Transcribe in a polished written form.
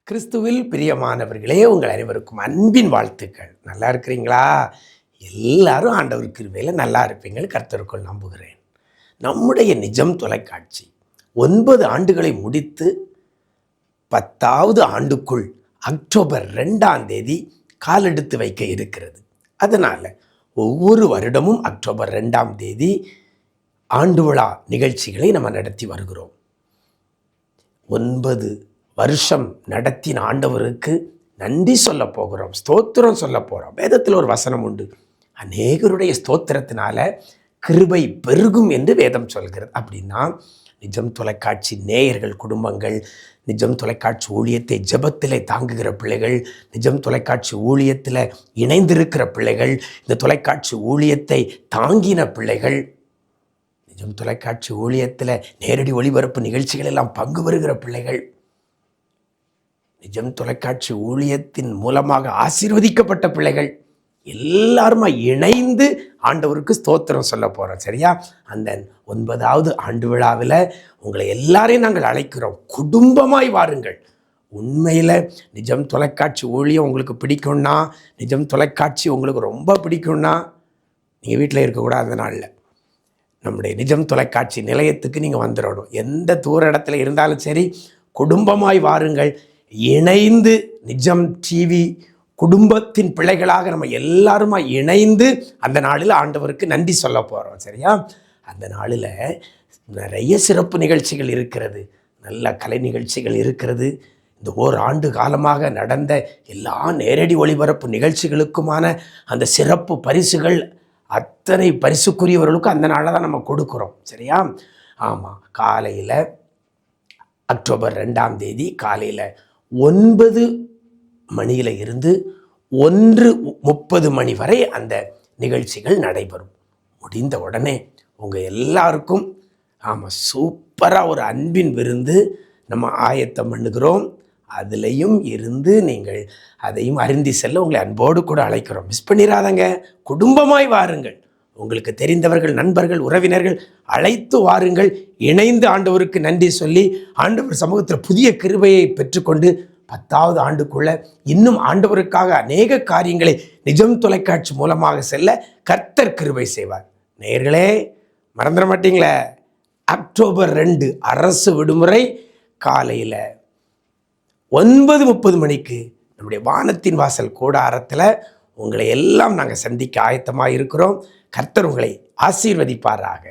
கிறிஸ்துவில் பிரியமானவர்களே, உங்கள் அனைவருக்கும் அன்பின் வாழ்த்துக்கள். நல்லா இருக்கிறீங்களா? எல்லாரும் ஆண்டவர் கிருபையில நல்லா இருப்பீங்கள் கர்த்தருக்குள் நம்புகிறேன். நம்முடைய நிஜம் தொலைக்காட்சி 9 ஆண்டுகளை முடித்து 10வது ஆண்டுக்குள் அக்டோபர் 2ஆம் தேதி காலெடுத்து வைக்க இருக்கிறது. அதனால் ஒவ்வொரு வருடமும் அக்டோபர் 2ஆம் தேதி ஆண்டு விழா நிகழ்ச்சிகளை நம்ம நடத்தி வருகிறோம். 9 வருஷம் நடத்தின ஆண்டவருக்கு நன்றி சொல்ல போகிறோம், ஸ்தோத்திரம் சொல்ல போகிறோம். வேதத்தில் ஒரு வசனம் உண்டு, அநேகருடைய ஸ்தோத்திரத்தினால கிருபை பெருகும் என்று வேதம் சொல்கிறது. அப்படின்னா நிஜம் தொலைக்காட்சி நேயர்கள் குடும்பங்கள், நிஜம் தொலைக்காட்சி ஊழியத்தை ஜெபத்திலே தாங்குகிற பிள்ளைகள், நிஜம் தொலைக்காட்சி ஊழியத்தில் இணைந்திருக்கிற பிள்ளைகள், இந்த தொலைக்காட்சி ஊழியத்தை தாங்கின பிள்ளைகள், நிஜம் தொலைக்காட்சி ஊழியத்தில் நேரடி ஒளிபரப்பு நிகழ்ச்சிகள் எல்லாம் பங்கு வருகிற பிள்ளைகள், நிஜம் தொலைக்காட்சி ஊழியத்தின் மூலமாக ஆசீர்வதிக்கப்பட்ட பிள்ளைகள் எல்லாருமா இணைந்து ஆண்டவருக்கு ஸ்தோத்திரம் சொல்ல போகிறோம். சரியா? அந்த 9வது ஆண்டு விழாவில் உங்களை எல்லாரையும் நாங்கள் அழைக்கிறோம். குடும்பமாய் வாருங்கள். உண்மையில் நிஜம் தொலைக்காட்சி ஊழியம் உங்களுக்கு பிடிக்கும்னா, நிஜம் தொலைக்காட்சி உங்களுக்கு ரொம்ப பிடிக்கும்னா நீங்கள் வீட்டில் இருக்கக்கூடாது. அந்த நாளில் நம்முடைய நிஜம் தொலைக்காட்சி நிலையத்துக்கு நீங்கள் வந்துடணும். எந்த தூர இடத்துல இருந்தாலும் சரி, குடும்பமாய் வாருங்கள். இணைந்து நிஜம் டிவி குடும்பத்தின் பிள்ளைகளாக நம்ம எல்லாருமா இணைந்து அந்த நாளில் ஆண்டவருக்கு நன்றி சொல்ல போகிறோம். சரியா? அந்த நாளில் நிறைய சிறப்பு நிகழ்ச்சிகள் இருக்கிறது, நல்ல கலை நிகழ்ச்சிகள் இருக்கிறது. இந்த ஓராண்டு காலமாக நடந்த எல்லா நேரடி ஒளிபரப்பு நிகழ்ச்சிகளுக்குமான அந்த சிறப்பு பரிசுகள் அத்தனை பரிசுக்குரியவர்களுக்கும் அந்த நாளில் தான் நம்ம கொடுக்குறோம். சரியா? ஆமாம். காலையில் அக்டோபர் 2ஆம் தேதி காலையில் 9 மணியில் இருந்து 1:30 மணி வரை அந்த நிகழ்ச்சிகள் நடைபெறும். முடிந்த உடனே உங்கள் எல்லாருக்கும் சூப்பராக ஒரு அன்பின் விருந்து நம்ம ஆயத்தம் பண்ணுகிறோம். அதுலேயும் இருந்து நீங்கள் அதையும் அறிந்து செல்ல உங்களை அன்போடு கூட அழைக்கிறோம். மிஸ் பண்ணிடாதங்க. குடும்பமாய் வாருங்கள். உங்களுக்கு தெரிந்தவர்கள், நண்பர்கள், உறவினர்கள் அழைத்து வாருங்கள். இணைந்து ஆண்டவருக்கு நன்றி சொல்லி ஆண்டவர் சமூகத்தில் புதிய கிருபையை பெற்றுக்கொண்டு 10வது ஆண்டுக்குள்ள இன்னும் ஆண்டவருக்காக அநேக காரியங்களை நிஜம் தொலைக்காட்சி மூலமாக செல்ல கர்த்தர் கிருபை செய்வார். நேயர்களே, மறந்துட மாட்டீங்களே, அக்டோபர் 2 அரசு விடுமுறை காலையில் 9:30 மணிக்கு நம்முடைய வானத்தின் வாசல் கூடாரத்தில் உங்களை எல்லாம் நாங்கள் சந்திக்க ஆயத்தமாக இருக்கிறோம். கர்த்தர் உங்களை ஆசீர்வதிப்பாராக.